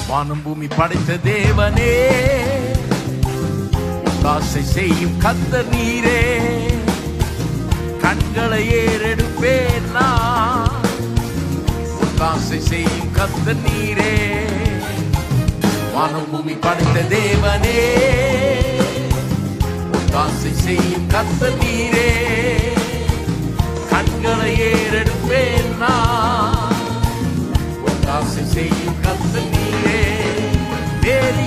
வானம் பூமி படைத்த தேவனே, ஆசை செய்யும் கர்த்தர் நீரே. கண்களை ஏறெடுப்பேன் நான், ஆசை செய்யும் கர்த்தர் நீரே. வானம் பூமி படைத்த தேவனே, ஆசை செய்யும் கர்த்தர் நீரே. கண்களை ஏறெடுப்பேன் நான், ஆசை செய்யும் கர்த்தர் நீரே. வேறு